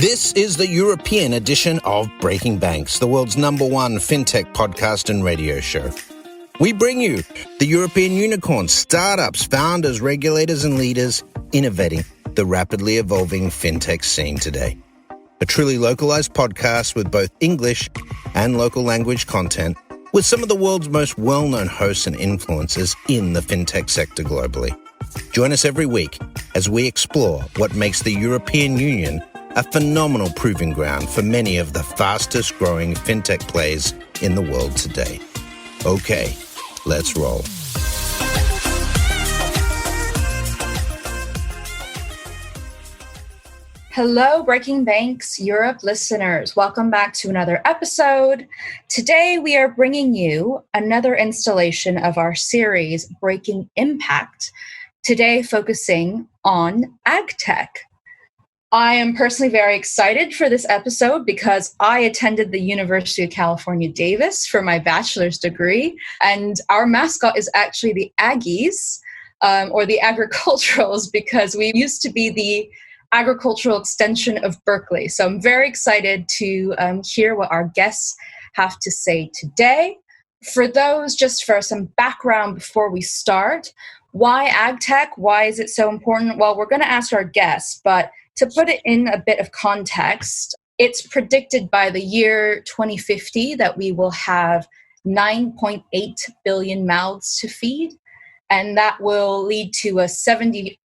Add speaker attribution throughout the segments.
Speaker 1: This is the European edition of Breaking Banks, the world's #1 fintech podcast and radio show. We bring you the European unicorns, startups, founders, regulators, and leaders innovating the rapidly evolving fintech scene today. A truly localized podcast with both English and local language content, with some of the world's most well-known hosts and influencers in the fintech sector globally. Join us every week as we explore what makes the European Union a phenomenal proving ground for many of the fastest growing fintech plays in the world today. Okay, let's roll.
Speaker 2: Hello, Breaking Banks Europe listeners. Welcome back to another episode. Today, we are bringing you another installation of our series, Breaking Impact, today focusing on AgTech. I am personally very excited for this episode because I attended the University of California, Davis for my bachelor's degree, and our mascot is actually the Aggies, or the Agriculturals, because we used to be the agricultural extension of Berkeley. So I'm very excited to hear what our guests have to say today. For those, just for some background before we start, why AgTech? Why is it so important? Well, we're going to ask our guests, but to put it in a bit of context, it's predicted by the year 2050 that we will have 9.8 billion mouths to feed, and that will lead to a 70%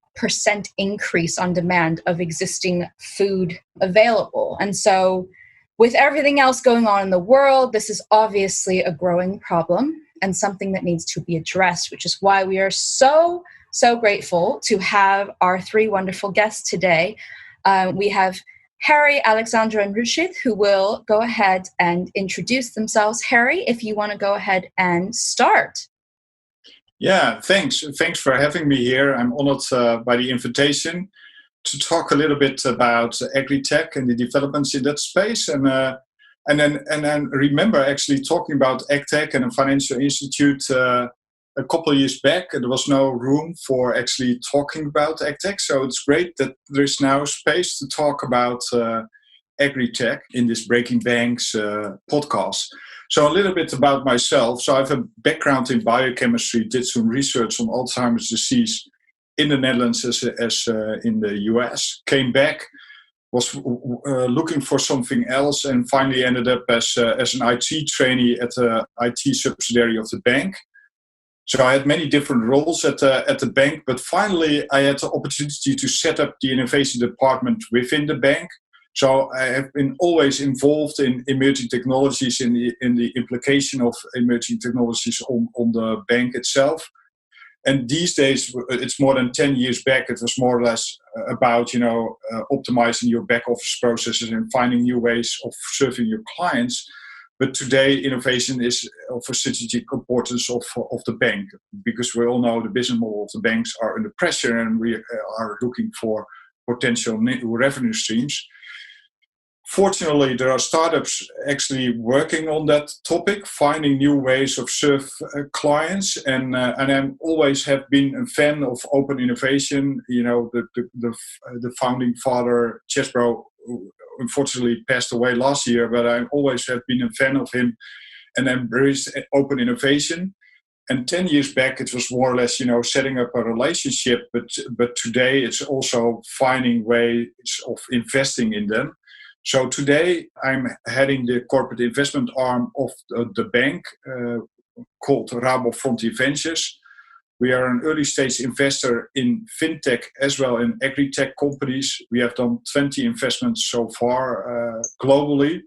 Speaker 2: increase on demand of existing food available. And so with everything else going on in the world, this is obviously a growing problem and something that needs to be addressed, which is why we are so grateful to have our three wonderful guests today. We have Harrie, Alexandre, and Ruchit, who will go ahead and introduce themselves. Harrie, if you want to go ahead and start.
Speaker 3: Yeah, thanks. Thanks for having me here. I'm honored by the invitation to talk a little bit about AgriTech and the developments in that space. And then remember actually talking about AgTech and a financial institute a couple of years back. There was no room for actually talking about AgTech. So it's great that there's now space to talk about AgriTech in this Breaking Banks podcast. So a little bit about myself. So I have a background in biochemistry, did some research on Alzheimer's disease in the Netherlands as in the US. Came back, was looking for something else, and finally ended up as an IT trainee at the IT subsidiary of the bank. So I had many different roles at the bank, but finally I had the opportunity to set up the innovation department within the bank. So I have been always involved in emerging technologies, in the implication of emerging technologies on the bank itself. And these days, it's more than 10 years back, it was more or less about, optimizing your back office processes and finding new ways of serving your clients. But today, innovation is of a strategic importance of the bank, because we all know the business model of the banks are under pressure and we are looking for potential new revenue streams. Fortunately, there are startups actually working on that topic, finding new ways of serve clients, and I always have been a fan of open innovation. The founding father, Chesbro, unfortunately passed away last year, but I always have been a fan of him and embraced open innovation. And 10 years back, it was more or less, setting up a relationship, but today it's also finding ways of investing in them. So today I'm heading the corporate investment arm of the bank called Rabo Frontier Ventures. We are an early stage investor in fintech as well in agri-tech companies. We have done 20 investments so far globally.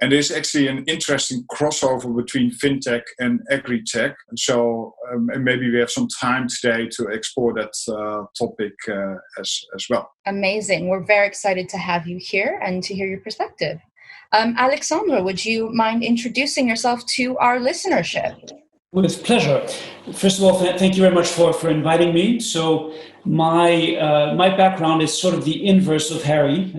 Speaker 3: And there's actually an interesting crossover between fintech and agri-tech. So maybe we have some time today to explore that topic as well.
Speaker 2: Amazing. We're very excited to have you here and to hear your perspective. Alexandre, would you mind introducing yourself to our listenership?
Speaker 4: With pleasure. First of all, thank you very much for inviting me. So my background is sort of the inverse of Harrie,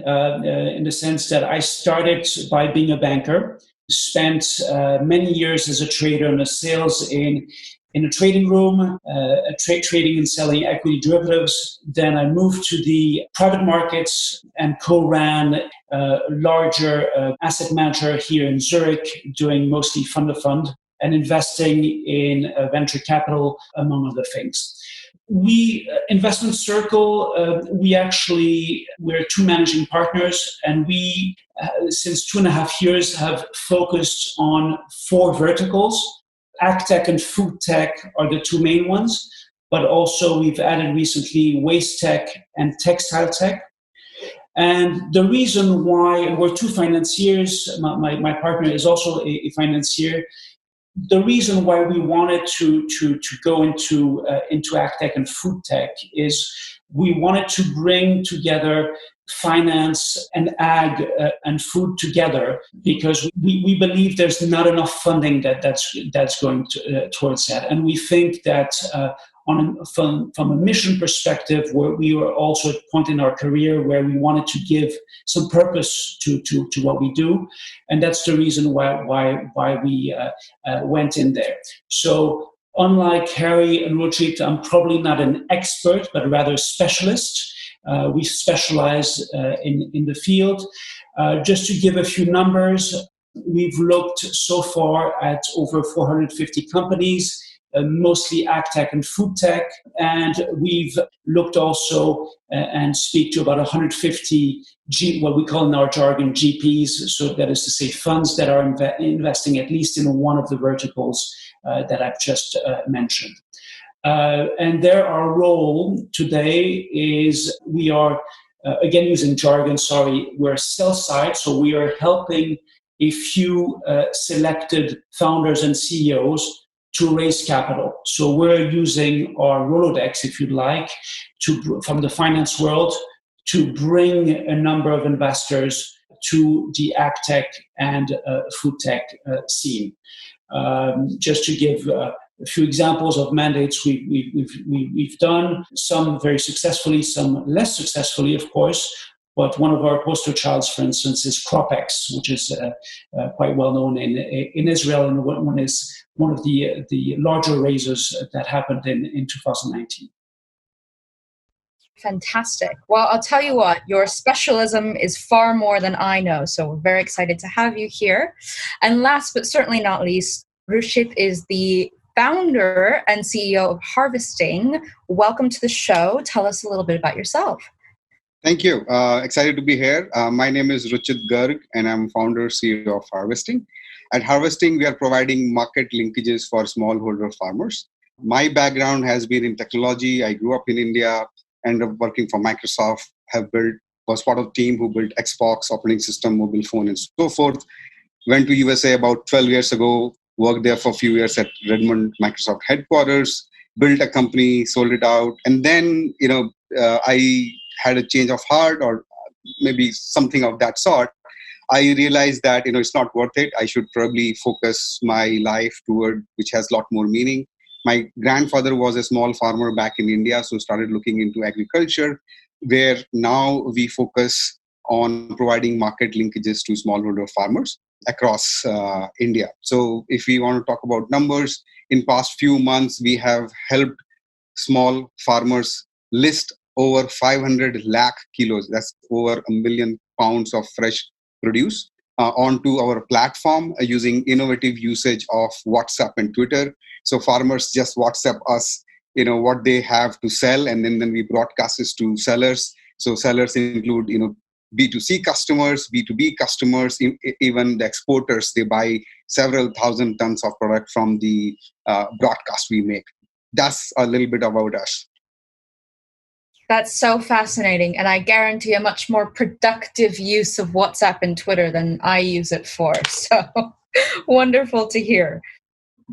Speaker 4: in the sense that I started by being a banker, spent many years as a trader in the sales in a trading room, trading and selling equity derivatives. Then I moved to the private markets and co-ran larger asset manager here in Zurich, doing mostly fund of fund and investing in venture capital, among other things. We, Investment Circle, we're two managing partners, and we, since 2.5 years, have focused on 4 verticals. AgTech and FoodTech are the 2 main ones, but also we've added recently Waste Tech and Textile Tech. And the reason why we're 2 financiers, my partner is also a financier. The reason why we wanted to go into AgTech and FoodTech is we wanted to bring together finance and ag and food together, because we believe there's not enough funding that's going towards that, and we think that from a mission perspective, where we were also at a point in our career where we wanted to give some purpose to what we do, and that's the reason why we went in there. So unlike Harrie and Ruchit, I'm probably not an expert, but rather a specialist. We specialize in the field. Just to give a few numbers, we've looked so far at over 450 companies, mostly AgTech and FoodTech, and we've looked also and speak to about 150 what we call in our jargon GPs, so that is to say funds that are investing at least in one of the verticals that I've just mentioned. And there, our role today is we are, again using jargon, we're sell side, so we are helping a few selected founders and CEOs to raise capital. So we're using our Rolodex, if you'd like, from the finance world to bring a number of investors to the AgTech and FoodTech scene. Just to give a few examples of mandates we've done, some very successfully, some less successfully, of course. But one of our poster childs, for instance, is CropX, which is quite well known in Israel, and one is one of the larger raises that happened in 2019.
Speaker 2: Fantastic. Well, I'll tell you what, your specialism is far more than I know, so we're very excited to have you here. And last but certainly not least, Ruchit is the founder and CEO of Harvesting. Welcome to the show. Tell us a little bit about yourself.
Speaker 5: Thank you. Excited to be here. My name is Ruchit Garg, and I'm founder CEO of Harvesting. At Harvesting, we are providing market linkages for smallholder farmers. My background has been in technology. I grew up in India, ended up working for Microsoft, was part of the team who built Xbox, operating system, mobile phone, and so forth. Went to USA about 12 years ago, worked there for a few years at Redmond, Microsoft headquarters, built a company, sold it out. And then, I had a change of heart or maybe something of that sort. I realized that, it's not worth it. I should probably focus my life toward which has a lot more meaning. My grandfather was a small farmer back in India, so started looking into agriculture, where now we focus on providing market linkages to smallholder farmers across India. So if we want to talk about numbers, in past few months, we have helped small farmers list over 500 lakh kilos, that's over 1 million pounds of fresh produce, onto our platform using innovative usage of WhatsApp and Twitter. So farmers just WhatsApp us, what they have to sell, and then we broadcast this to sellers. So sellers include, B2C customers, B2B customers, even the exporters. They buy several thousand tons of product from the broadcast we make. That's a little bit about us.
Speaker 2: That's so fascinating, and I guarantee a much more productive use of WhatsApp and Twitter than I use it for. So wonderful to hear.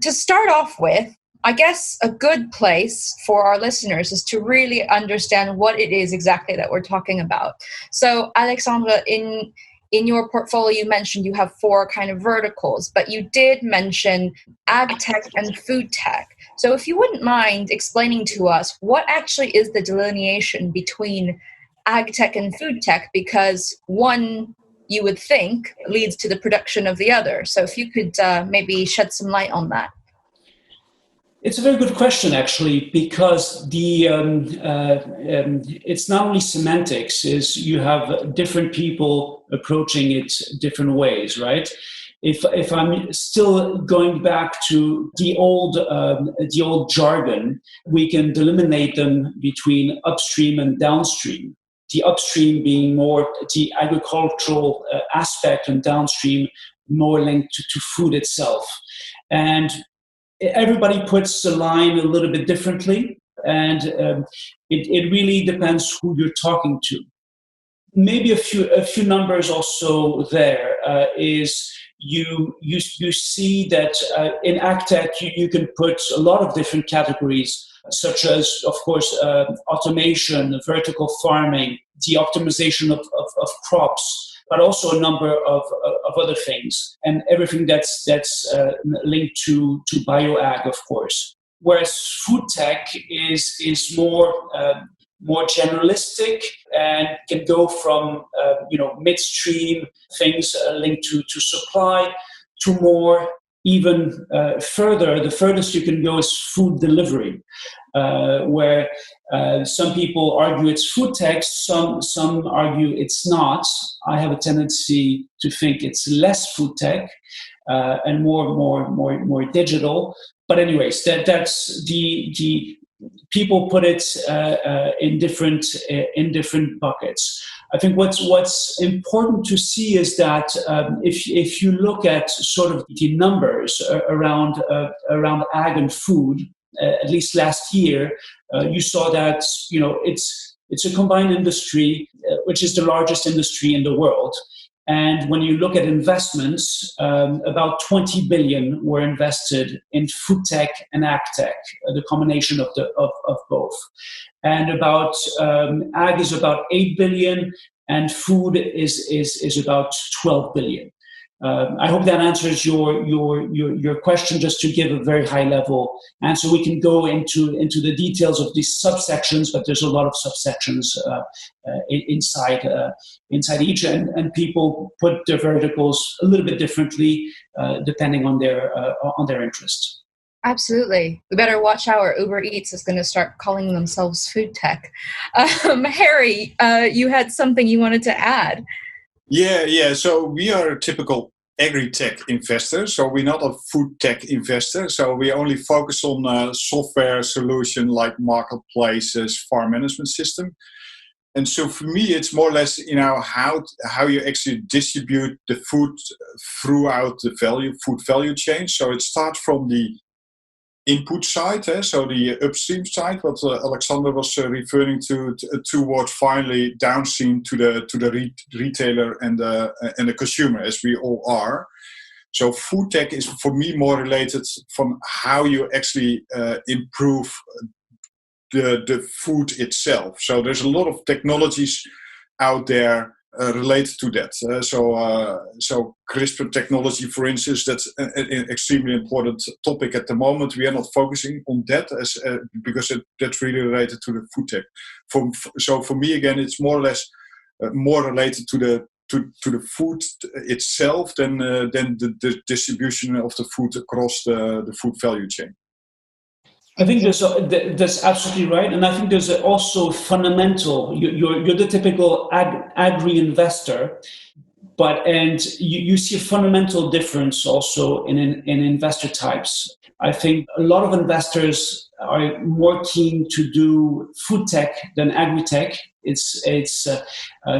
Speaker 2: To start off with, I guess a good place for our listeners is to really understand what it is exactly that we're talking about. So Alexandre, in your portfolio, you mentioned you have 4 kind of verticals, but you did mention AgTech and FoodTech. So if you wouldn't mind explaining to us what actually is the delineation between AgTech and FoodTech, because one, you would think, leads to the production of the other. So if you could maybe shed some light on that.
Speaker 4: It's a very good question, actually, because it's not only semantics. Is you have different people approaching it different ways, right? If I'm still going back to the old jargon, we can delimitate them between upstream and downstream. The upstream being more the agricultural aspect, and downstream more linked to food itself. And everybody puts the line a little bit differently, and it really depends who you're talking to. Maybe a few numbers also there is you see that in AgTech you can put a lot of different categories, such as, of course, automation, vertical farming, the optimization of crops, but also a number of other things, and everything that's linked to bioag, of course. Whereas food tech is more generalistic and can go from midstream things linked to supply to more even further. The furthest you can go is food delivery, where some people argue it's food tech, some argue it's not. I have a tendency to think it's less food tech and more digital. But anyways, that's the people put it in different buckets. I think what's important to see is that if you look at sort of the numbers around ag and food, at least last year, you saw that it's a combined industry, which is the largest industry in the world. And when you look at investments, about 20 billion were invested in food tech and ag tech, the combination of both. And about ag is about 8 billion, and food is about 12 billion. I hope that answers your question. Just to give a very high level answer, we can go into the details of these subsections, but there's a lot of subsections inside each, and people put their verticals a little bit differently depending on their interest.
Speaker 2: Absolutely. We better watch out, or Uber Eats is going to start calling themselves food tech. Harrie, you had something you wanted to add.
Speaker 3: Yeah. So we are a typical AgriTech investor. So we're not a food tech investor. So we only focus on software solution like marketplaces, farm management system. And so for me, it's more or less, how you actually distribute the food throughout the food value chain. So it starts from the input side, so the upstream side, what Alexandre was referring to, towards finally downstream to the retailer and the consumer, as we all are. So food tech is for me more related from how you actually improve the food itself. So there's a lot of technologies out there related to that. So CRISPR technology, for instance, that's an extremely important topic at the moment. We are not focusing on that because that's really related to the food tech. So for me, again, it's more or less more related to the food itself than the distribution of the food across the food value chain.
Speaker 4: I think that's absolutely right, and I think there's also fundamental. You're the typical agri-investor, and you see a fundamental difference also in investor types. I think a lot of investors are more keen to do food tech than agri-tech. It's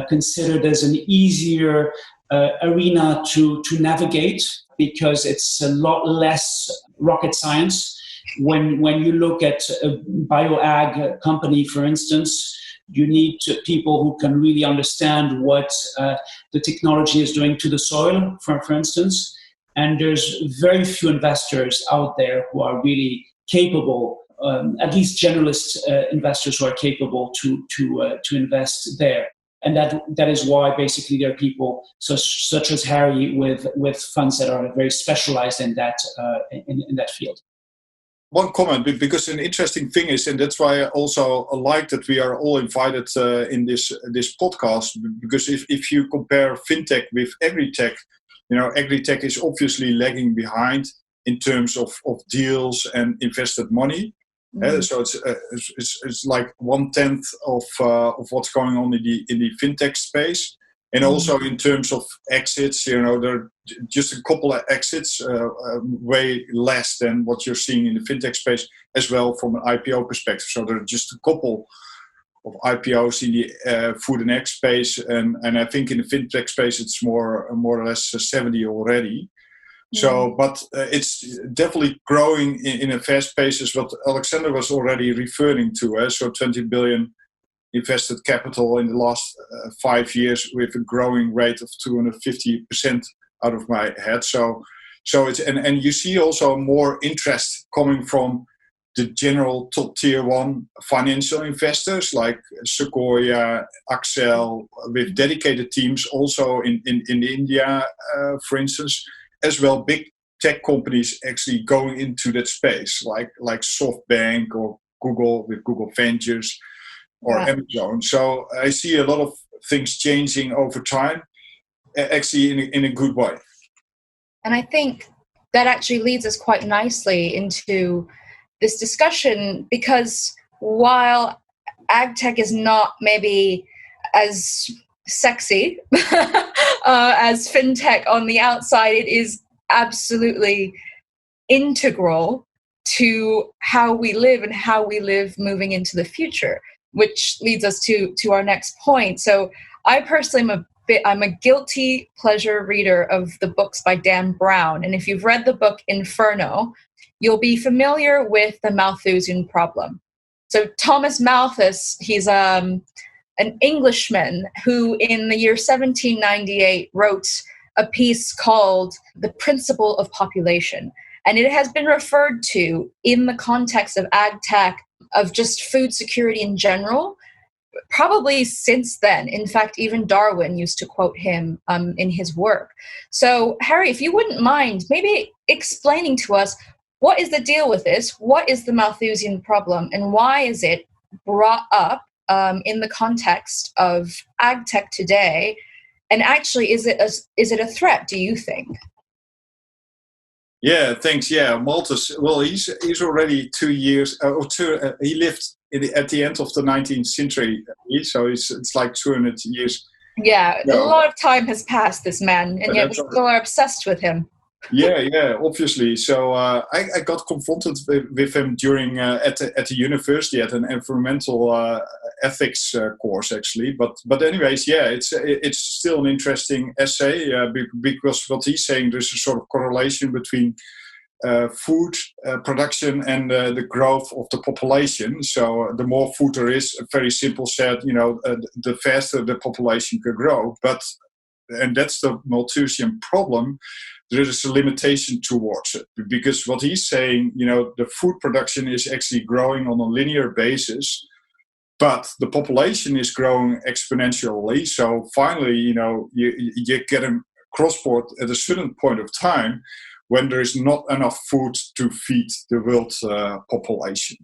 Speaker 4: considered as an easier arena to navigate because it's a lot less rocket science. When you look at a bioag company, for instance, you need people who can really understand what the technology is doing to the soil, for instance. And there's very few investors out there who are really capable, at least generalist investors who are capable to invest there. And that is why basically there are people such as Harrie with funds that are very specialized in that field.
Speaker 3: One comment, because an interesting thing is, and that's why I also like that we are all invited in this podcast, because if you compare fintech with agri-tech, agri-tech is obviously lagging behind in terms of deals and invested money. So it's like 1/10 of what's going on in the fintech space. And also in terms of exits, there are just a couple of exits, way less than what you're seeing in the fintech space as well from an IPO perspective. So there are just a couple of IPOs in the food and ag space, and I think in the fintech space it's more or less 70 already. So, but it's definitely growing in a fast pace, is what Alexandre was already referring to. So 20 billion invested capital in the last 5 years with a growing rate of 250% out of my head. So it's and you see also more interest coming from the general top tier 1 financial investors like Sequoia, Accel, with dedicated teams also in India, for instance, as well big tech companies actually going into that space like SoftBank or Google with Google Ventures or Amazon. So I see a lot of things changing over time, actually in a good way.
Speaker 2: And I think that actually leads us quite nicely into this discussion, because while ag tech is not maybe as sexy as fintech on the outside, it is absolutely integral to how we live and how we live moving into the future, which leads us to our next point. So I personally I'm a guilty pleasure reader of the books by Dan Brown. And if you've read the book Inferno, you'll be familiar with the Malthusian problem. So Thomas Malthus, he's an Englishman who in the year 1798 wrote a piece called The Principle of Population. And it has been referred to in the context of ag tech, of just food security in general, probably since then. In fact, even Darwin used to quote him in his work. So, Harrie, if you wouldn't mind, maybe explaining to us, what is the deal with this? What is the Malthusian problem? And why is it brought up in the context of ag tech today? And actually, is it a threat, do you think?
Speaker 3: Yeah, thanks. Yeah, Malthus. Well, he's already 2 years. He lived at the end of the 19th century, so it's like 200 years.
Speaker 2: Yeah, a lot of time has passed, this man, and yet people are obsessed with him.
Speaker 3: Yeah, obviously. So I got confronted with him during at the university at an environmental ethics course, actually. But anyways, yeah, it's still an interesting essay because what he's saying, there's a sort of correlation between food production and the growth of the population. So the more food there is, very simple said, the faster the population can grow. And that's the Malthusian problem. There is a limitation towards it, because what he's saying, the food production is actually growing on a linear basis, but the population is growing exponentially. So finally, you get a crossport at a certain point of time when there is not enough food to feed the world population.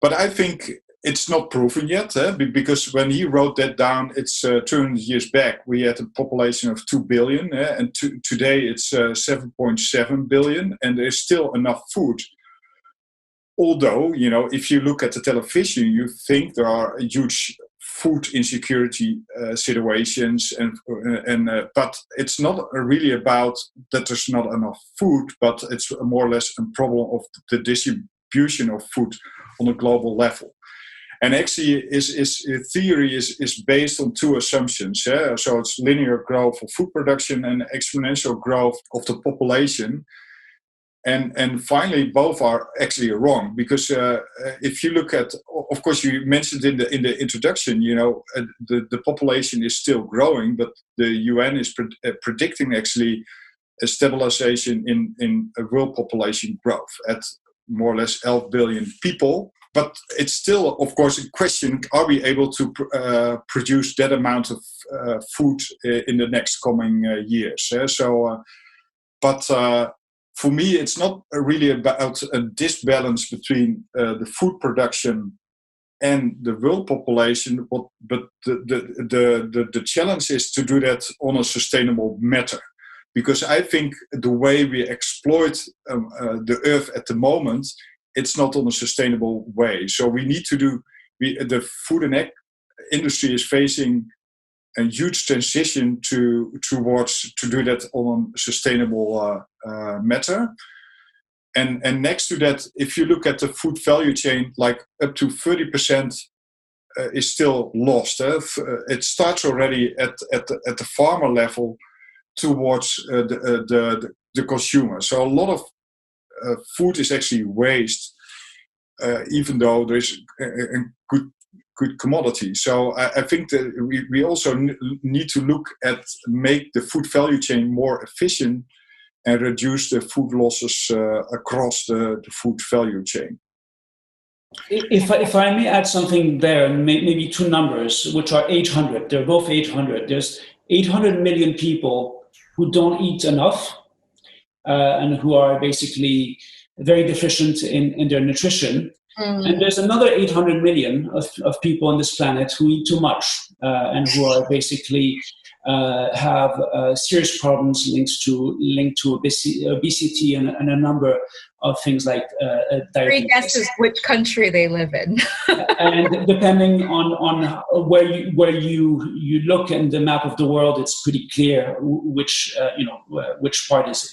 Speaker 3: But I think it's not proven yet, because when he wrote that down, it's 200 years back. We had a population of 2 billion, and today it's 7.7 billion, and there's still enough food. Although, if you look at the television, you think there are huge food insecurity situations, but it's not really about that there's not enough food, but it's more or less a problem of the distribution of food on a global level. And actually, his theory is based on two assumptions. So it's linear growth of food production and exponential growth of the population. And finally, both are actually wrong, because if you look at, of course, you mentioned in the introduction, the population is still growing, but the UN is predicting actually a stabilization in world population growth at more or less 11 billion people. But it's still, of course, a question, are we able to produce that amount of food in the next coming years? But for me, it's not really about a disbalance between the food production and the world population, but the challenge is to do that on a sustainable manner. because I think the way we exploit the earth at the moment, it's not on a sustainable way. So we need to do, the food and egg industry is facing a huge transition towards to do that on a sustainable matter. And next to that, if you look at the food value chain, like up to 30% is still lost. It starts already at the farmer level towards the consumer. So a lot of food is actually waste, even though there's a good commodity. So I think that we also need to look at make the food value chain more efficient and reduce the food losses across the food value chain.
Speaker 4: If I may add something there, maybe two numbers, which are 800. They're both 800. There's 800 million people who don't eat enough and who are basically very deficient in their nutrition. And there's another 800 million of people on this planet who eat too much and who are basically have serious problems linked to obesity and a number of things like diabetes.
Speaker 2: Three guesses which country they live in.
Speaker 4: And depending on where you look in the map of the world, it's pretty clear which part is.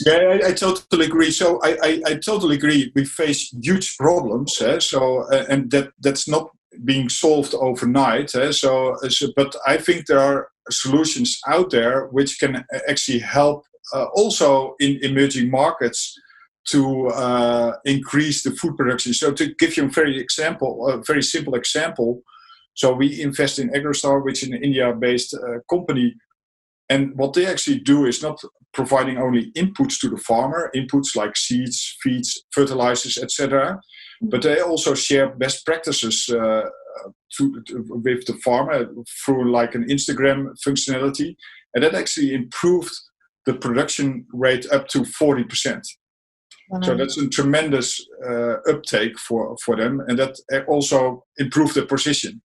Speaker 3: Yeah, I totally agree. So I totally agree. We face huge problems. And that's not being solved overnight. But I think there are solutions out there which can actually help also in emerging markets to increase the food production. So to give you a very simple example, so we invest in AgriStar, which is an India-based company, and what they actually do is not providing only inputs to the farmer, inputs like seeds, feeds, fertilizers, etc., but they also share best practices with the farmer through like an Instagram functionality, and that actually improved the production rate up to 40%. Wow. So that's a tremendous uptake for them, and that also improved the position.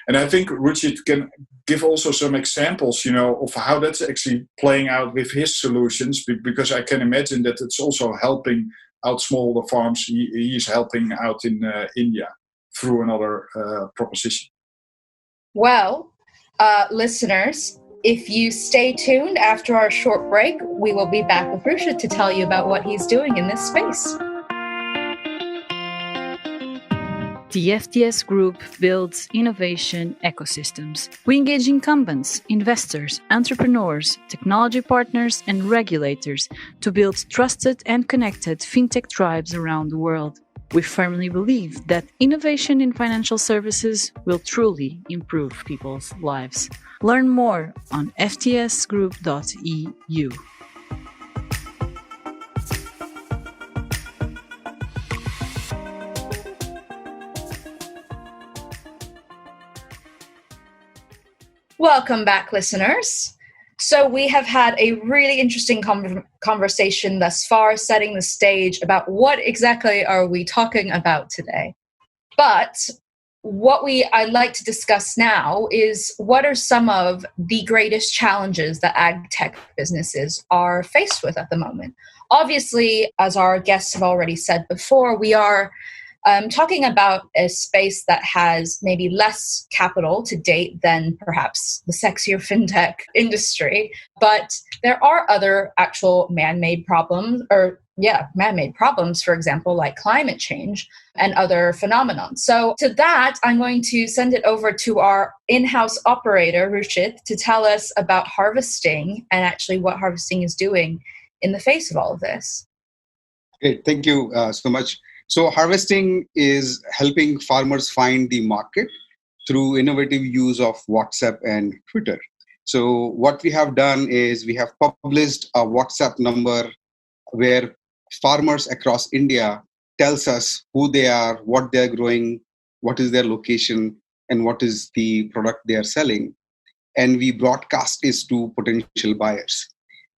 Speaker 3: And I think Ruchit can give also some examples, of how that's actually playing out with his solutions, because I can imagine that it's also helping out smaller farms. He is helping out in India through another proposition.
Speaker 2: Well, listeners, if you stay tuned after our short break, we will be back with Ruchit to tell you about what he's doing in this space.
Speaker 6: The FTS Group builds innovation ecosystems. We engage incumbents, investors, entrepreneurs, technology partners, and regulators to build trusted and connected fintech tribes around the world. We firmly believe that innovation in financial services will truly improve people's lives. Learn more on ftsgroup.eu.
Speaker 2: Welcome back, listeners. So we have had a really interesting conversation thus far, setting the stage about what exactly are we talking about today. But what I'd like to discuss now is what are some of the greatest challenges that ag tech businesses are faced with at the moment. Obviously, as our guests have already said before, we are talking about a space that has maybe less capital to date than perhaps the sexier fintech industry, but there are other actual man-made problems, for example, like climate change and other phenomena. So to that, I'm going to send it over to our in-house operator, Ruchit, to tell us about harvesting and actually what harvesting is doing in the face of all of this.
Speaker 5: Great, thank you so much. So harvesting is helping farmers find the market through innovative use of WhatsApp and Twitter. So what we have done is we have published a WhatsApp number where farmers across India tells us who they are, what they're growing, what is their location, and what is the product they are selling. And we broadcast this to potential buyers.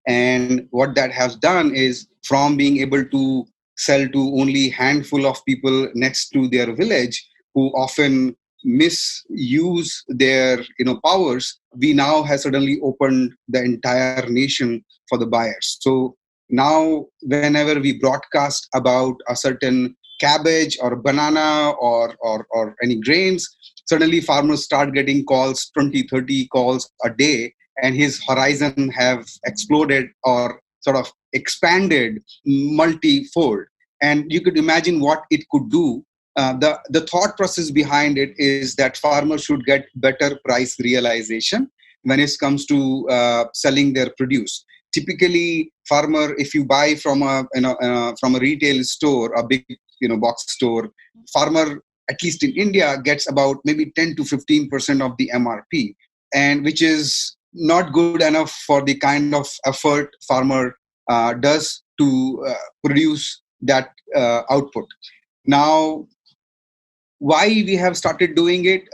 Speaker 5: And what that has done is, from being able to sell to only handful of people next to their village who often misuse their powers, we now have suddenly opened the entire nation for the buyers. So now whenever we broadcast about a certain cabbage or banana or any grains, suddenly farmers start getting calls, 20-30 calls a day, and his horizon have exploded or sort of expanded multi-fold. And you could imagine what it could do. The thought process behind it is that farmers should get better price realization when it comes to selling their produce. Typically, farmer, if you buy from a retail store, a big box store, farmer, at least in India, gets about maybe 10 to 15% of the MRP, and which is not good enough for the kind of effort farmer does to produce that output. Now, why we have started doing it?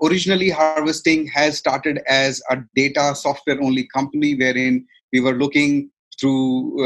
Speaker 5: Originally, Harvesting has started as a data software only company, wherein we were looking through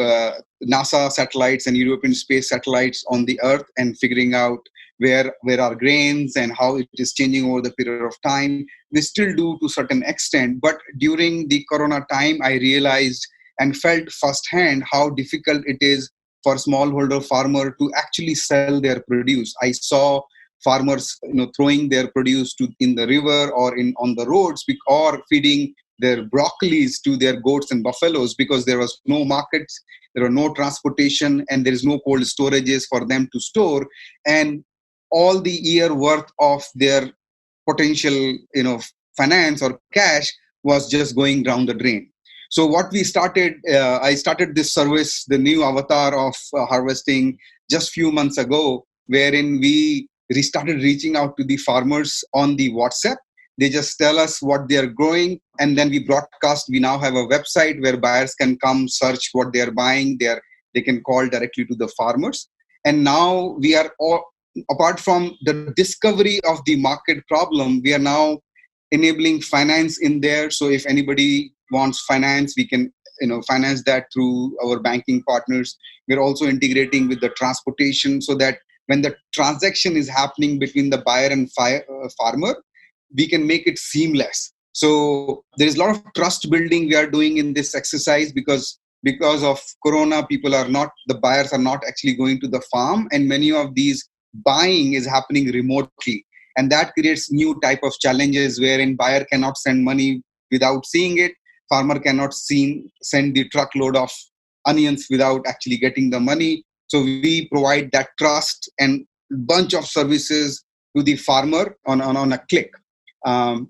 Speaker 5: NASA satellites and European space satellites on the Earth and figuring out where are grains and how it is changing over the period of time. We still do to a certain extent, but during the Corona time, I realized and felt firsthand how difficult it is for smallholder farmer to actually sell their produce. I saw farmers throwing their produce in the river or on the roads, or feeding their broccolis to their goats and buffaloes because there was no markets, there were no transportation, and there is no cold storages for them to store. And all the year worth of their potential finance or cash was just going down the drain. So what we started, I started this service, the new avatar of Harvesting, just few months ago, wherein we started reaching out to the farmers on the WhatsApp. They just tell us what they are growing, and then we broadcast. We now have a website where buyers can come search what they are buying. They can call directly to the farmers. And now we are all, apart from the discovery of the market problem, we are now enabling finance in there. So if anybody wants finance, we can finance that through our banking partners. We're also integrating with the transportation so that when the transaction is happening between the buyer and farmer, we can make it seamless. So there is a lot of trust building we are doing in this exercise because of Corona, the buyers are not actually going to the farm, and many of these buying is happening remotely. And that creates new type of challenges wherein buyer cannot send money without seeing it. Farmer cannot send the truckload of onions without actually getting the money. So we provide that trust and bunch of services to the farmer on a click.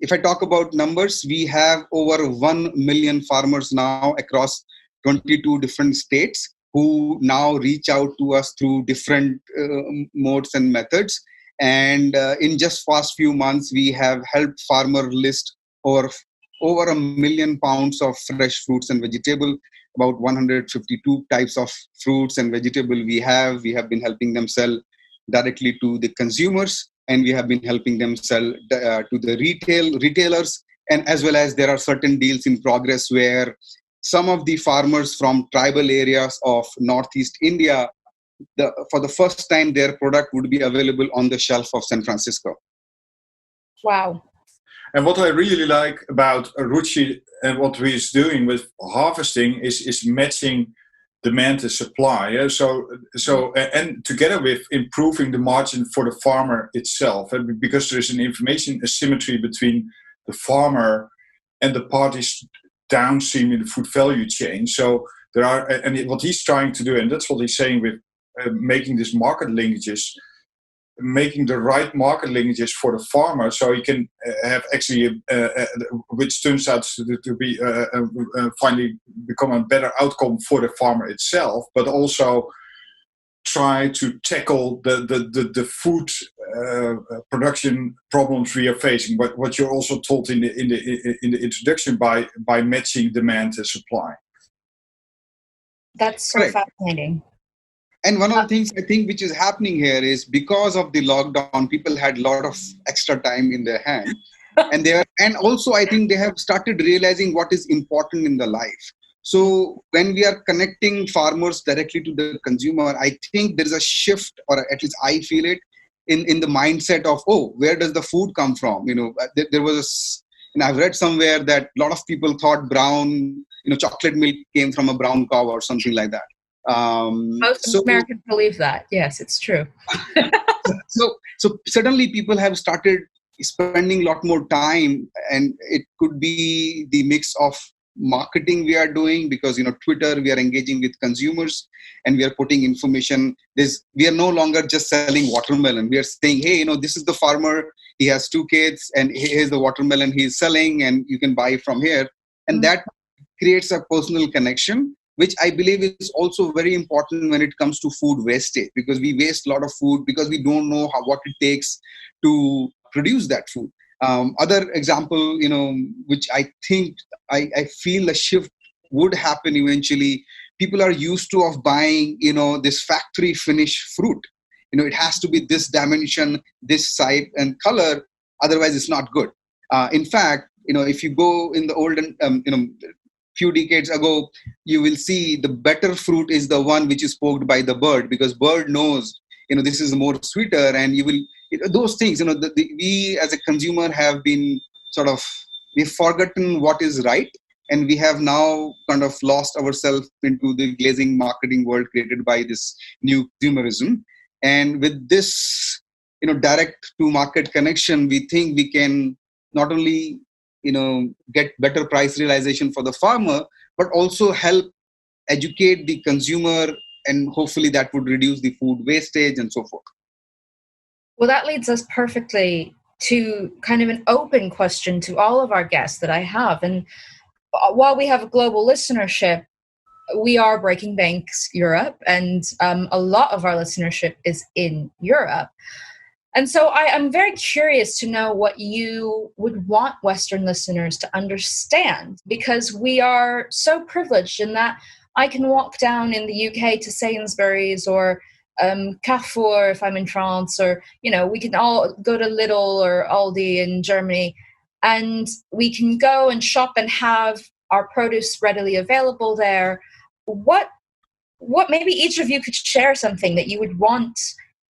Speaker 5: If I talk about numbers, we have over 1 million farmers now across 22 different states who now reach out to us through different modes and methods. And in just past few months, we have helped farmer list over 1 million pounds of fresh fruits and vegetable, about 152 types of fruits and vegetable we have. We have been helping them sell directly to the consumers, and we have been helping them sell to the retailers. And as well as there are certain deals in progress where some of the farmers from tribal areas of Northeast India, for the first time, their product would be available on the shelf of San Francisco.
Speaker 2: Wow.
Speaker 3: And what I really like about Ruchit and what he's doing with Harvesting is matching demand and supply. Yeah? So and together with improving the margin for the farmer itself, and because there is an information asymmetry between the farmer and the parties downstream in the food value chain. So there are, and what he's trying to do, and that's what he's saying with making these market linkages, making the right market linkages for the farmer, so he can have actually, which turns out to be finally become a better outcome for the farmer itself, but also try to tackle the food production problems we are facing. But what you're also told in the introduction by matching demand and supply.
Speaker 2: That's so fascinating.
Speaker 5: And one of the things I think which is happening here is because of the lockdown, people had a lot of extra time in their hand. And also I think they have started realizing what is important in the life. So when we are connecting farmers directly to the consumer, I think there is a shift, or at least I feel it, in the mindset of, oh, where does the food come from? There was, I've read somewhere that a lot of people thought brown, chocolate milk came from a brown cow or something like that.
Speaker 2: Most Americans believe that. Yes, it's true.
Speaker 5: So suddenly people have started spending a lot more time, and it could be the mix of marketing we are doing, because Twitter, we are engaging with consumers and we are putting information. We are no longer just selling watermelon. We are saying, hey, this is the farmer, he has 2 kids, and here's the watermelon he's selling, and you can buy from here. And that creates a personal connection, which I believe is also very important when it comes to food wastage, because we waste a lot of food because we don't know what it takes to produce that food. Other example, which I think I feel a shift would happen eventually. People are used to of buying, this factory finished fruit. It has to be this dimension, this size and color, otherwise it's not good. In fact, if you go in the olden, few decades ago, you will see the better fruit is the one which is poked by the bird, because bird knows, this is more sweeter, and you will, those things, we as a consumer have been we've forgotten what is right, and we have now kind of lost ourselves into the glazing marketing world created by this new consumerism. And with this, direct to market connection, we think we can not only get better price realization for the farmer, but also help educate the consumer, and hopefully that would reduce the food wastage and so forth.
Speaker 2: Well, that leads us perfectly to kind of an open question to all of our guests that I have. And while we have a global listenership, we are Breaking Banks Europe, and a lot of our listenership is in Europe. And so I'm very curious to know what you would want Western listeners to understand, because we are so privileged in that I can walk down in the UK to Sainsbury's or Carrefour if I'm in France, or, we can all go to Lidl or Aldi in Germany, and we can go and shop and have our produce readily available there. What maybe each of you could share something that you would want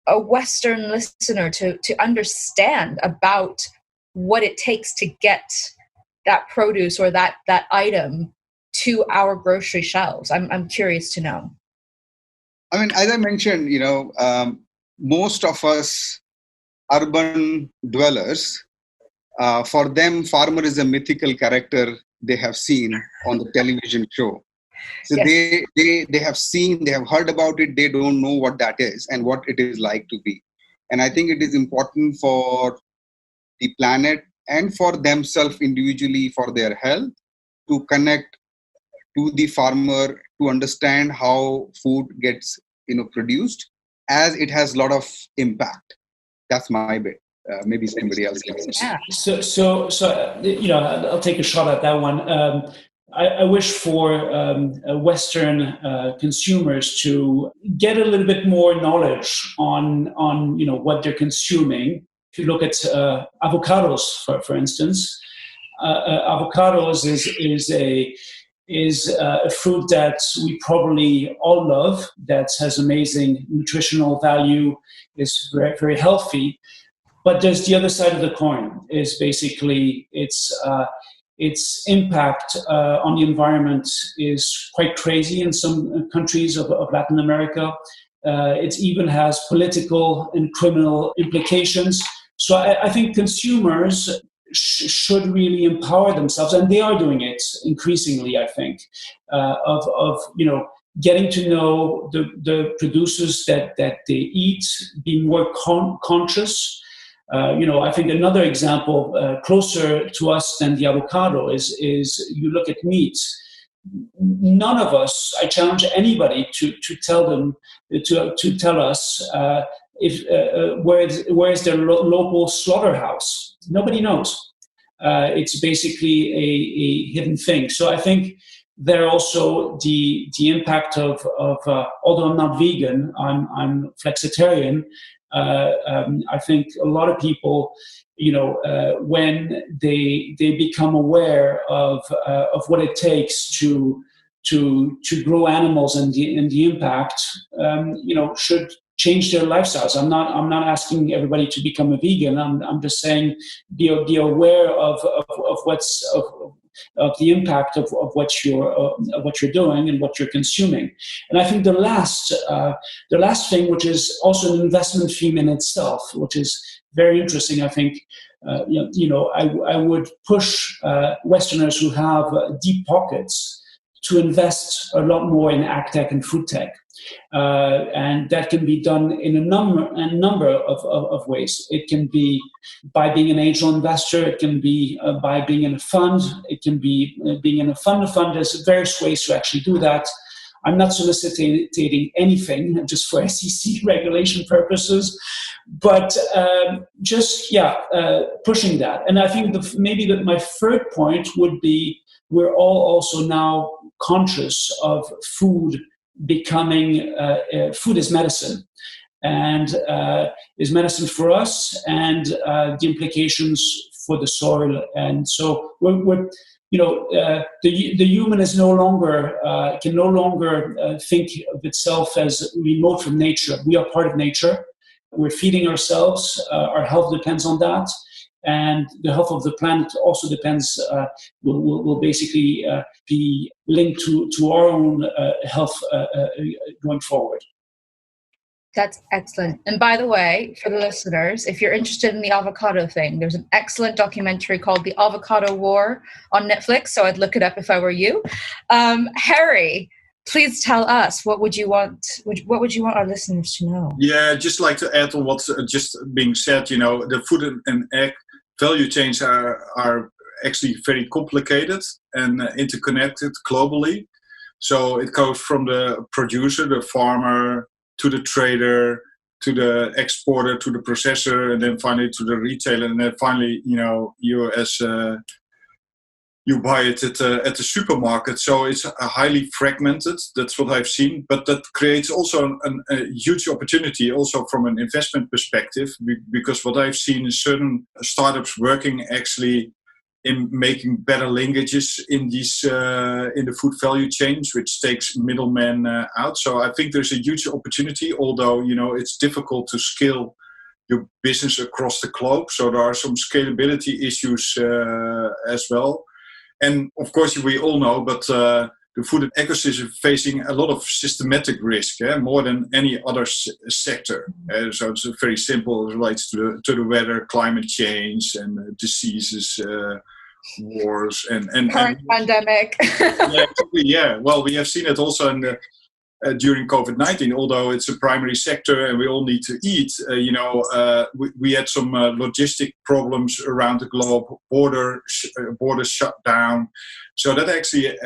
Speaker 2: a Western listener to understand about what it takes to get that produce or that item to our grocery shelves. I'm curious to know.
Speaker 5: I mean, as I mentioned, most of us urban dwellers, for them, farmer is a mythical character they have seen on the television show. So yes. They have seen, they have heard about it, they don't know what that is and what it is like to be. And I think it is important for the planet and for themselves individually, for their health, to connect to the farmer, to understand how food gets produced, as it has a lot of impact. That's my bit. Maybe somebody else can.
Speaker 2: Yeah.
Speaker 4: So I'll take a shot at that one. I wish for Western consumers to get a little bit more knowledge on what they're consuming. If you look at avocados, for instance, avocados is a fruit that we probably all love, that has amazing nutritional value, is very, very healthy. But there's the other side of the coin, is basically its impact on the environment is quite crazy in some countries of Latin America. It even has political and criminal implications. So I think consumers should really empower themselves, and they are doing it increasingly, I think, of getting to know the producers that they eat, being more conscious. I think another example closer to us than the avocado is you look at meat. None of us, I challenge anybody to tell them, to tell us where is their local slaughterhouse. Nobody knows. It's basically a hidden thing. So I think there also the impact of although I'm not vegan, I'm flexitarian. I think a lot of people, when they become aware of what it takes to grow animals and the impact, change their lifestyles. I'm not asking everybody to become a vegan. I'm just saying be aware of the impact of what you're doing and what you're consuming. And I think the last thing, which is also an investment theme in itself, which is very interesting. I think I would push Westerners who have deep pockets to invest a lot more in AgTech and FoodTech. And that can be done in a number of ways. It can be by being an angel investor. It can be by being in a fund. It can be being in a fund. There's various ways to actually do that. I'm not soliciting anything just for SEC regulation purposes, but pushing that. And I think my third point would be we're all also now conscious of food becoming food is medicine, and is medicine for us, and the implications for the soil. And so we're the human is can no longer think of itself as remote from nature. We are part of nature. We're feeding ourselves. Our health depends on that. And the health of the planet also depends, will basically be linked to our own health going forward.
Speaker 2: That's excellent. And by the way, for the listeners, if you're interested in the avocado thing, there's an excellent documentary called The Avocado War on Netflix. So I'd look it up if I were you. Harrie, please tell us, what would you want our listeners to know?
Speaker 3: Yeah, I'd just like to add on what's just being said. The food and egg value chains are actually very complicated and interconnected globally. So it goes from the producer, the farmer, to the trader, to the exporter, to the processor, and then finally to the retailer, and then finally, you buy it at the supermarket. So it's highly fragmented. That's what I've seen. But that creates also a huge opportunity also from an investment perspective, because what I've seen is certain startups working actually in making better linkages in these in the food value chains, which takes middlemen out. So I think there's a huge opportunity, although it's difficult to scale your business across the globe. So there are some scalability issues as well. And of course, we all know, but the food ecosystem is facing a lot of systematic risk, more than any other sector. So it's very simple. It relates to the weather, climate change, and diseases, wars, and
Speaker 2: current pandemic.
Speaker 3: Yeah. Well, we have seen it also in during COVID-19. Although it's a primary sector and we all need to eat, we had some logistic problems around the globe. Borders shut down, so that actually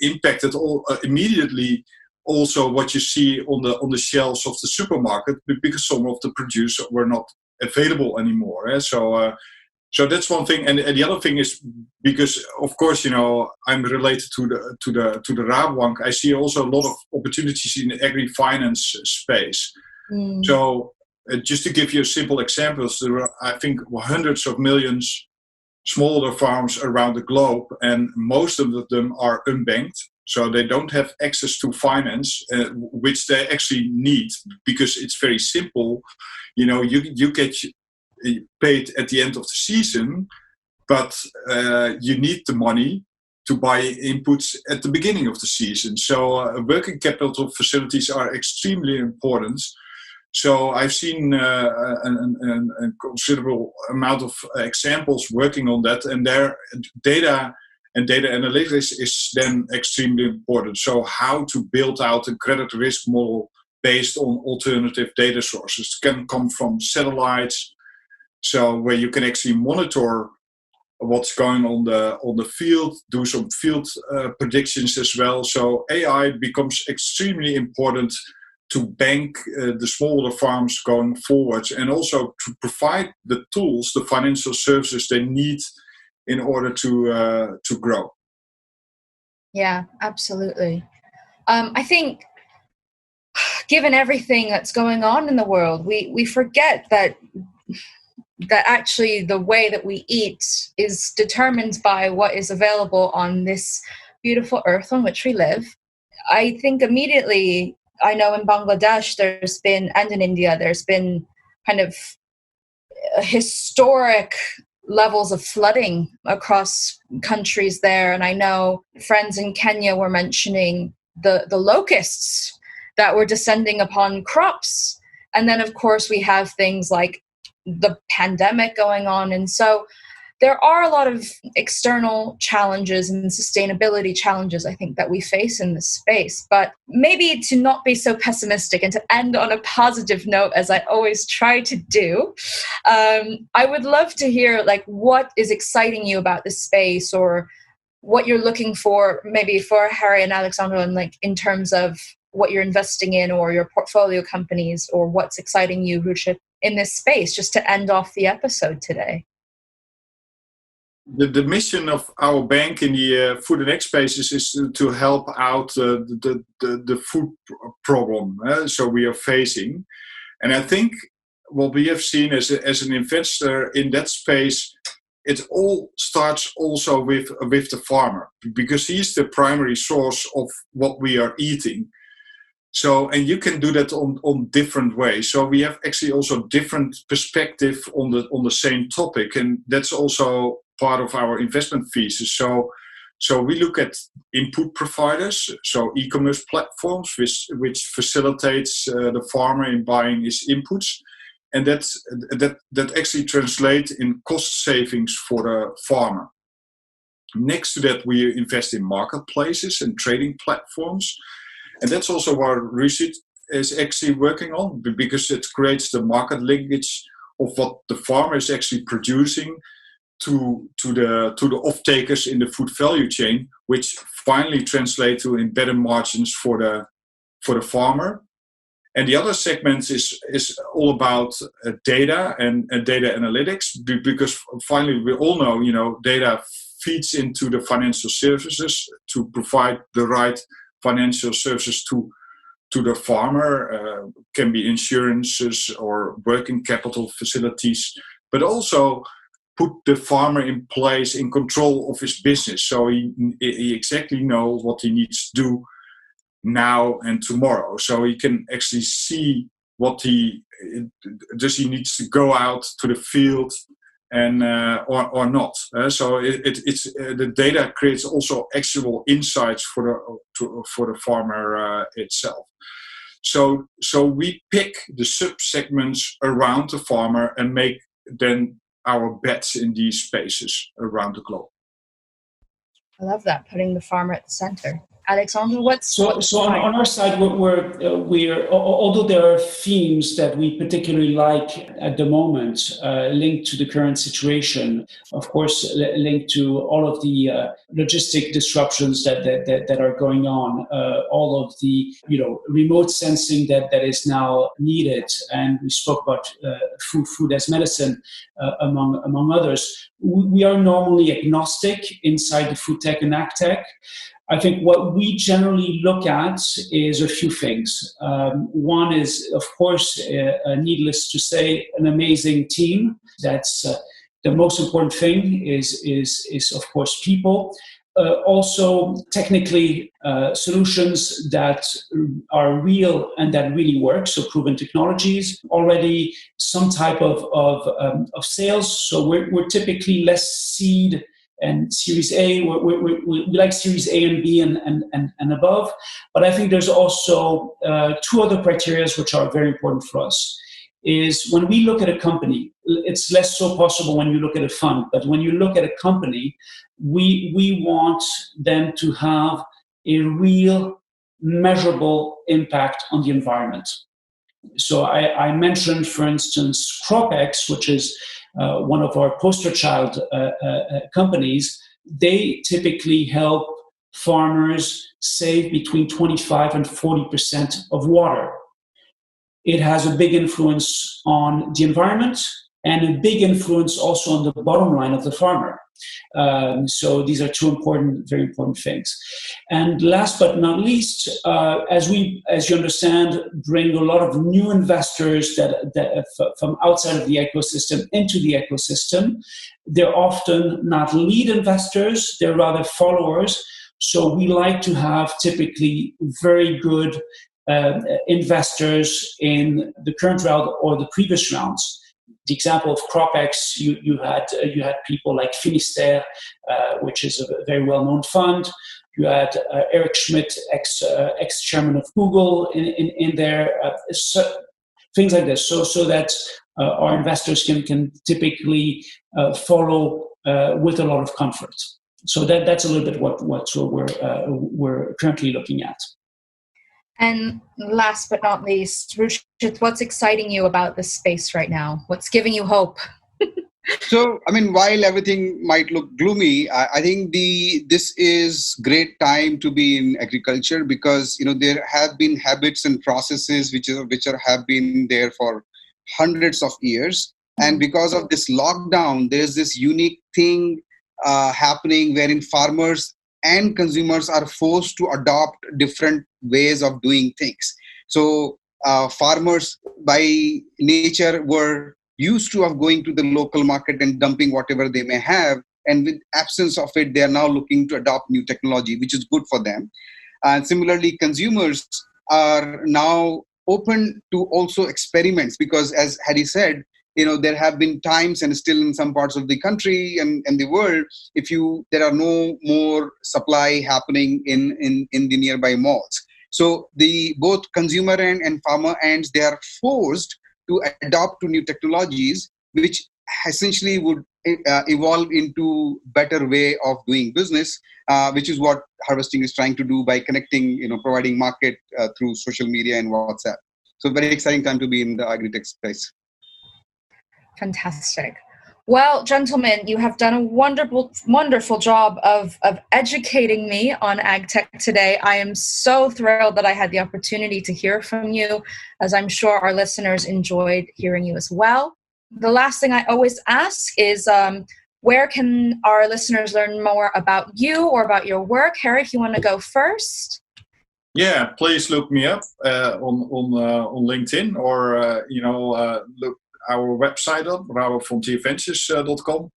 Speaker 3: impacted all immediately. Also, what you see on the shelves of the supermarket, because some of the producers were not available anymore. So that's one thing, and the other thing is because, of course, I'm related to the Rabo. I see also a lot of opportunities in the agri-finance space. So just to give you simple examples, there are, I think, hundreds of millions smaller farms around the globe, and most of them are unbanked. So they don't have access to finance, which they actually need, because it's very simple. You get paid at the end of the season, but you need the money to buy inputs at the beginning of the season. So working capital facilities are extremely important. So I've seen a considerable amount of examples working on that, and their data and data analytics is then extremely important. So how to build out a credit risk model based on alternative data sources. It can come from satellites, so where you can actually monitor what's going on the field, do some field predictions as well. So AI becomes extremely important to bank the smaller farms going forward, and also to provide the tools, the financial services they need in order to grow.
Speaker 2: Yeah, absolutely. I think, given everything that's going on in the world, we forget that actually the way that we eat is determined by what is available on this beautiful earth on which we live. I think immediately I know in Bangladesh and in India, there's been kind of historic levels of flooding across countries there. And I know friends in Kenya were mentioning the locusts that were descending upon crops. And then, of course, we have things like the pandemic going on. And so there are a lot of external challenges and sustainability challenges, I think, that we face in this space. But maybe to not be so pessimistic and to end on a positive note, as I always try to do, I would love to hear what is exciting you about this space, or what you're looking for, maybe for Harrie and Alexandre, and in terms of what you're investing in, or your portfolio companies, or what's exciting you, Ruchit, in this space, just to end off the episode today.
Speaker 3: The mission of our bank in the food and ag spaces is to help out the food problem so we are facing. And I think what we have seen as an investor in that space, it all starts also with the farmer, because he's the primary source of what we are eating. So, and you can do that on different ways. So we have actually also different perspective on the same topic, and that's also part of our investment thesis. So we look at input providers, so e-commerce platforms, which facilitates the farmer in buying his inputs, and that actually translates in cost savings for the farmer. Next to that, we invest in marketplaces and trading platforms, and that's also what Ruchit is actually working on, because it creates the market linkage of what the farmer is actually producing to the off-takers in the food value chain, which finally translate to in better margins for the farmer. And the other segment is all about data and data analytics, because finally we all know, data feeds into the financial services to provide the right financial services to the farmer. Can be insurances or working capital facilities, but also put the farmer in place, in control of his business, so he exactly knows what he needs to do now and tomorrow. So he can actually see what he needs to go out to the field and or not. So it's the data creates also actual insights for the farmer itself. So we pick the sub-segments around the farmer and make then our bets in these spaces around the globe.
Speaker 2: I love that, putting the farmer at the center. Alexandre, what's
Speaker 4: on our side, we're although there are themes that we particularly like at the moment, linked to the current situation, of course, linked to all of the logistic disruptions that are going on, all of the remote sensing that is now needed, and we spoke about food as medicine, among others. We are normally agnostic inside the food tech and ag tech. I think what we generally look at is a few things. One is, of course, needless to say, an amazing team. That's the most important thing. Is of course people. Also, technically, solutions that are real and that really work. So proven technologies, already some type of sales. So we're typically less seed and Series A. We like Series A and B and above. But I think there's also two other criteria which are very important for us. Is when we look at a company, it's less so possible when you look at a fund, but when you look at a company, we want them to have a real measurable impact on the environment. So I mentioned, for instance, CropX, which is one of our poster child companies. They typically help farmers save between 25 and 40% of water. It has a big influence on the environment and a big influence also on the bottom line of the farmer. So these are two very important things. And last but not least, as you understand, bring a lot of new investors that from outside of the ecosystem into the ecosystem. They're often not lead investors, they're rather followers. So we like to have typically very good investors in the current round or the previous rounds. The example of CropX, you had people like Finistère, which is a very well-known fund. You had Eric Schmidt, ex-chairman of Google, in there. So, things like this, so that our investors can typically follow with a lot of comfort. So that's a little bit what we're currently looking at.
Speaker 2: And last but not least, Ruchit, what's exciting you about this space right now? What's giving you hope?
Speaker 5: So, while everything might look gloomy, I think this is great time to be in agriculture, because there have been habits and processes which have been there for hundreds of years, and because of this lockdown, there's this unique thing happening wherein farmers and consumers are forced to adopt different ways of doing things. So, farmers by nature were used to of going to the local market and dumping whatever they may have. And with absence of it, they are now looking to adopt new technology, which is good for them. And similarly, consumers are now open to also experiments, because as Harrie said, there have been times, and still in some parts of the country and the world, there are no more supply happening in the nearby malls. So both consumer end and farmer ends, they are forced to adopt to new technologies, which essentially would evolve into better way of doing business, which is what Harvesting is trying to do by connecting, providing market through social media and WhatsApp. So very exciting time to be in the AgriTech space.
Speaker 2: Fantastic. Well, gentlemen, you have done a wonderful job of educating me on AgTech today. I am so thrilled that I had the opportunity to hear from you, as I'm sure our listeners enjoyed hearing you as well. The last thing I always ask is, where can our listeners learn more about you or about your work? Harrie, if you want to go first.
Speaker 3: Yeah, please look me up on LinkedIn, or look our website up, rabofrontierventures.com.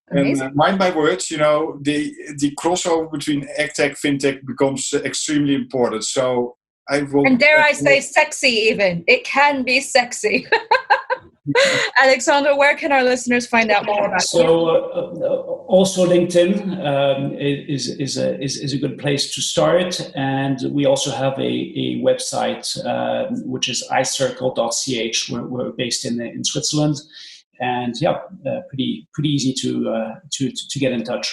Speaker 3: And mind my words, the crossover between AgTech, FinTech becomes extremely important. So I will...
Speaker 2: And dare I say sexy even. It can be sexy. Alexandre, where can our listeners find out more about you?
Speaker 4: Also LinkedIn is a good place to start, and we also have a website which is icircle.ch. We're based in Switzerland, and pretty easy to get in touch.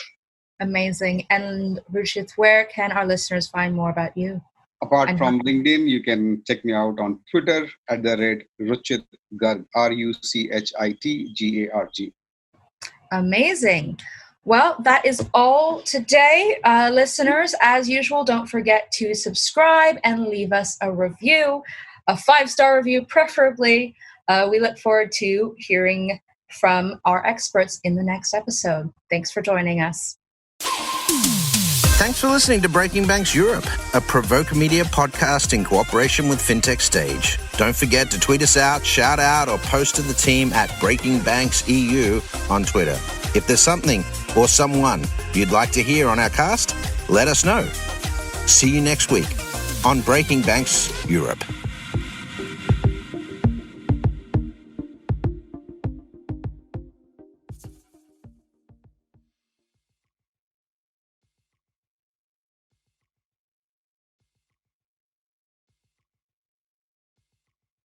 Speaker 2: Amazing. And Ruchit, where can our listeners find more about you?
Speaker 5: Apart from LinkedIn, you can check me out on Twitter at @Ruchit Garg, RUCHIT GARG.
Speaker 2: Amazing. Well, that is all today. Listeners, as usual, don't forget to subscribe and leave us a review, a 5-star review preferably. We look forward to hearing from our experts in the next episode. Thanks for joining us.
Speaker 1: Thanks for listening to Breaking Banks Europe, a Provoke Media podcast in cooperation with FinTech Stage. Don't forget to tweet us out, shout out, or post to the team at Breaking Banks EU on Twitter. If there's something or someone you'd like to hear on our cast, let us know. See you next week on Breaking Banks Europe.